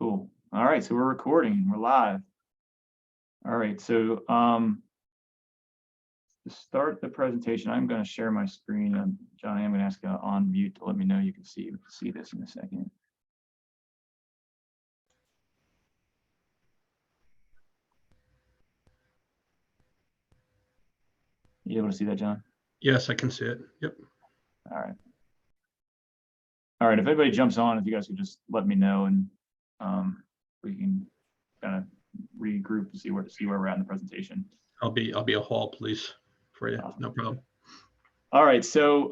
Cool. All right, so we're recording. We're live. All right, so to start the presentation, I'm going to share my screen. Johnny, I'm going to ask you on mute to let me know you can see this in a second. You able to see that, John? Yes, I can see it. Yep. All right. All right. If anybody jumps on, if you guys could just let me know, and we can kind of regroup to see where we're at in the presentation. I'll be a hall police for you. Awesome. No problem. All right. So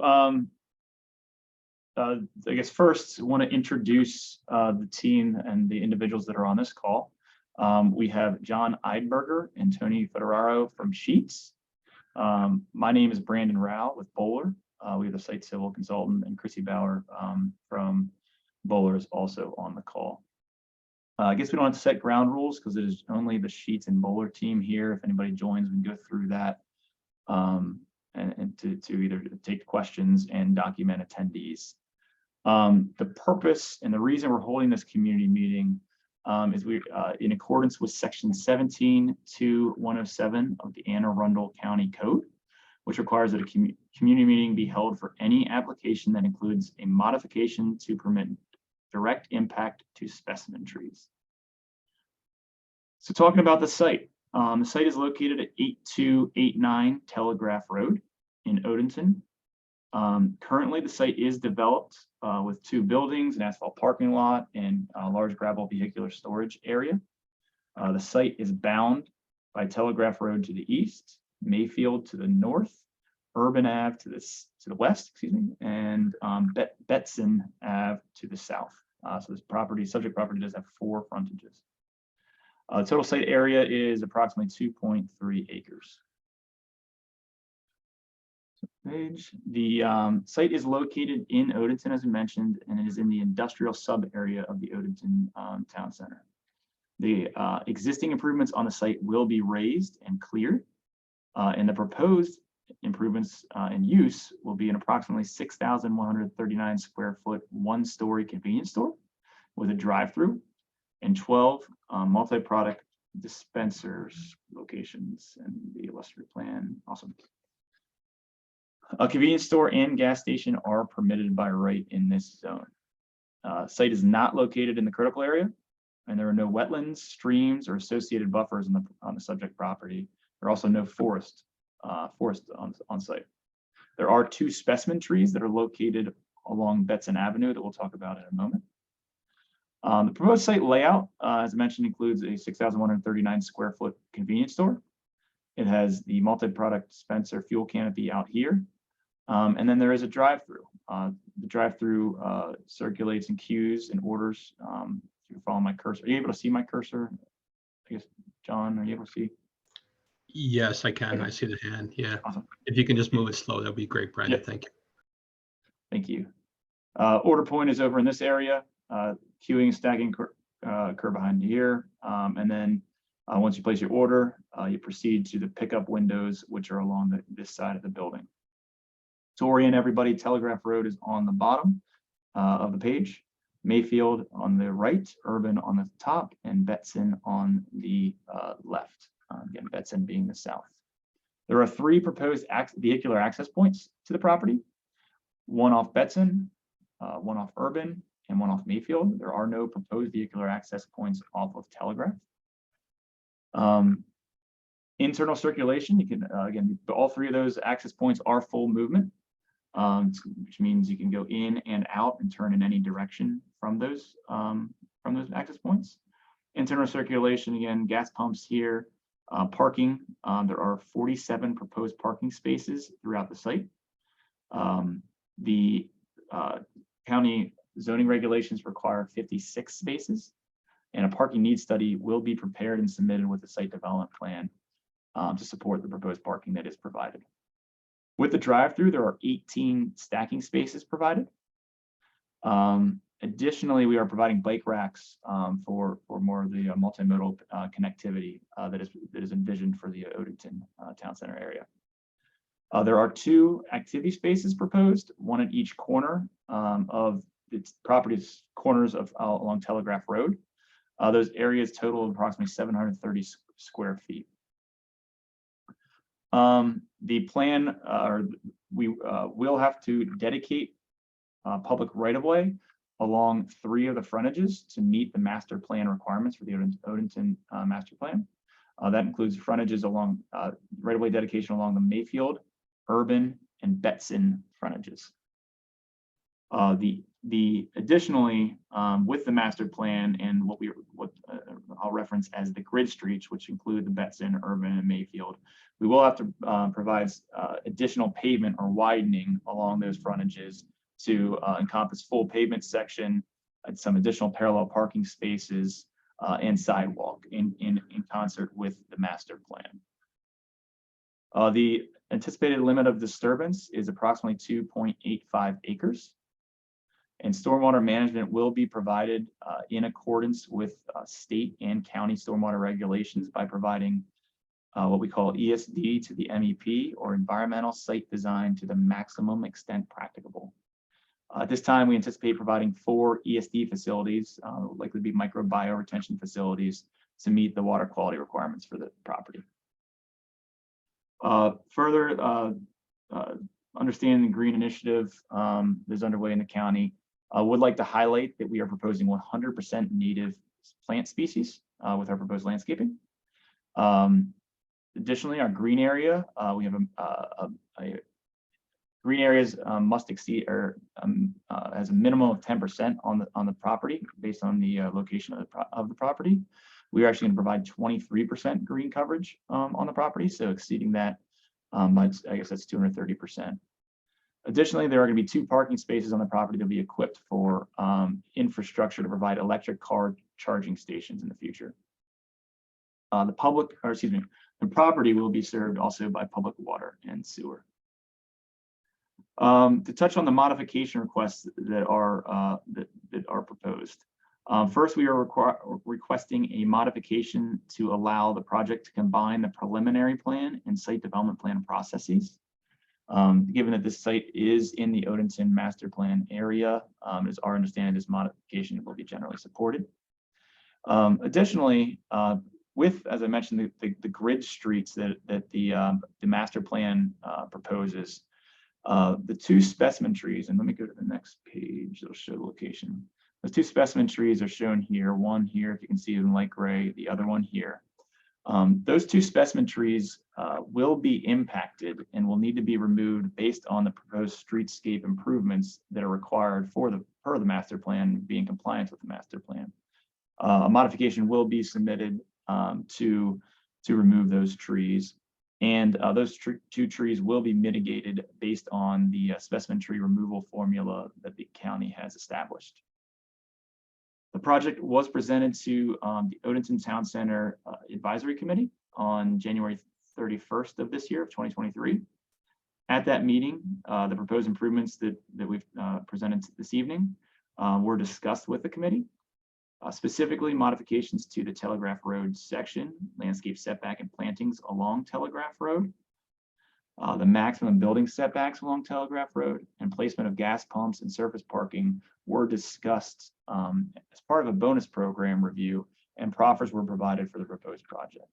I guess first I want to introduce the team and the individuals that are on this call. We have John Eidberger and Tony Federaro from Sheetz. My name is Brandon Rao with Bowler. We have the site civil consultant, and Chrissy Bauer from Bowler is also on the call. I guess we don't have to set ground rules because it is only the Sheetz and Bowler team here. If anybody joins, we can go through that and to either take questions and document attendees. The purpose and the reason we're holding this community meeting is we, in accordance with Section 17.2.107 of the Anne Arundel County Code, which requires that a community meeting be held for any application that includes a modification to permit direct impact to specimen trees. So talking about the site is located at 8289 Telegraph Road in Odenton. Currently, the site is developed with 2 buildings, an asphalt parking lot, and a large gravel vehicular storage area. The site is bound by Telegraph Road to the east, Mayfield to the north, Urban Ave to the west, excuse me, and Betson Ave to the south. So this subject property does have 4 frontages. Total site area is approximately 2.3 acres. The site is located in Odenton, as we mentioned, and it is in the industrial sub area of the Odenton town center. The existing improvements on the site will be raised and cleared, and the proposed improvements in use will be an approximately 6,139 square foot 1-story convenience store with a drive-through and 12 multi-product dispensers locations and the illustrative plan. Awesome. A convenience store and gas station are permitted by right in this zone. Site is not located in the critical area, and there are no wetlands, streams, or associated buffers on the subject property. There are also no forest on site. There are 2 specimen trees that are located along Betson Avenue that we'll talk about in a moment. The proposed site layout, as I mentioned, includes a 6,139 square foot convenience store. It has the multi-product dispenser fuel canopy out here. And then there is a drive-through. The drive-through circulates and queues and orders. If you follow my cursor, are you able to see my cursor? I guess, John, are you able to see? Yes, I can. Okay. I see the hand. Yeah. Awesome. If you can just move it slow, that'd be great, Brandon. Yep. Thank you. Thank you. Order point is over in this area. Queuing and stacking occur behind here. And then once you place your order, you proceed to the pickup windows, which are along this side of the building. To orient everybody, Telegraph Road is on the bottom of the page, Mayfield on the right, Urban on the top, and Betson on the left. Again, Betson being the south. There are 3 proposed vehicular access points to the property, 1 off Betson, 1 off Urban, and 1 off Mayfield. There are no proposed vehicular access points off of Telegraph. Internal circulation, you can, again, all 3 of those access points are full movement, which means you can go in and out and turn in any direction from those access points. Internal circulation, again, gas pumps here, parking. There are 47 proposed parking spaces throughout the site. The county zoning regulations require 56 spaces, and a parking needs study will be prepared and submitted with the site development plan to support the proposed parking that is provided. With the drive-through, there are 18 stacking spaces provided. Additionally, we are providing bike racks for more of the multimodal connectivity that is envisioned for the Odenton town center area. There are 2 activity spaces proposed, 1 at each corner of the property's corners of along Telegraph Road. Those areas total approximately 730 square feet. The plan, we will have to dedicate public right-of-way along 3 of the frontages to meet the master plan requirements for the Odenton master plan. That includes frontages along right-of-way dedication along the Mayfield, Urban, and Betson frontages. Additionally, with the master plan and what I'll reference as the grid streets, which include the Betson, Urban, and Mayfield, we will have to provide additional pavement or widening along those frontages to encompass full pavement section and some additional parallel parking spaces and sidewalk in concert with the master plan. The anticipated limit of disturbance is approximately 2.85 acres. And stormwater management will be provided in accordance with state and county stormwater regulations by providing what we call ESD to the MEP, or environmental site design to the maximum extent practicable. At this time, we anticipate providing 4 ESD facilities, likely be microbiome retention facilities, to meet the water quality requirements for the property. Further, understanding the green initiative is underway in the county. I would like to highlight that we are proposing 100% native plant species with our proposed landscaping. Additionally, our green area, we have green areas must exceed or has a minimum of 10% on the property based on the location of the property. We are actually going to provide 23% green coverage on the property, so exceeding that by, I guess that's 230%. Additionally, there are going to be 2 parking spaces on the property that will be equipped for infrastructure to provide electric car charging stations in the future. The property will be served also by public water and sewer. To touch on the modification requests that are proposed. First, we are requesting a modification to allow the project to combine the preliminary plan and site development plan processes. Given that this site is in the Odenton master plan area, it is our understanding this modification will be generally supported. Additionally, with, as I mentioned, the grid streets that the master plan proposes, the 2 specimen trees, and let me go to the next page, it'll show the location. The 2 specimen trees are shown here, one here, if you can see it in light gray, the other one here. Those 2 specimen trees will be impacted and will need to be removed based on the proposed streetscape improvements that are required per the master plan, be in compliance with the master plan. A modification will be submitted to remove those trees, and those 2 trees will be mitigated based on the specimen tree removal formula that the county has established. The project was presented to the Odenton Town Center Advisory Committee on January 31st of this year, of 2023. At that meeting, the proposed improvements that we've presented this evening were discussed with the committee, specifically modifications to the Telegraph Road section, landscape setback and plantings along Telegraph Road, the maximum building setbacks along Telegraph Road, and placement of gas pumps and surface parking were discussed as part of a bonus program review, and proffers were provided for the proposed project.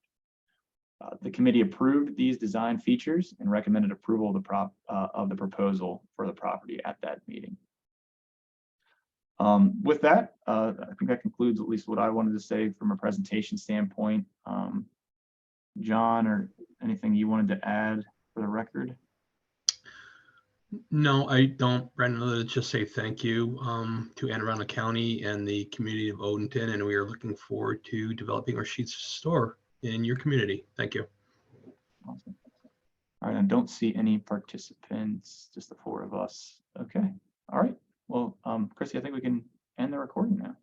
The committee approved these design features and recommended approval of the proposal for the property at that meeting. With that, I think that concludes at least what I wanted to say from a presentation standpoint. John, or anything you wanted to add for the record? No, I don't, Brendan, other than just say thank you to Anne Arundel County and the community of Odenton, and we are looking forward to developing our Sheetz store in your community. Thank you. Awesome. All right, I don't see any participants, just the 4 of us. Okay, all right. Well, Chrissy, I think we can end the recording now.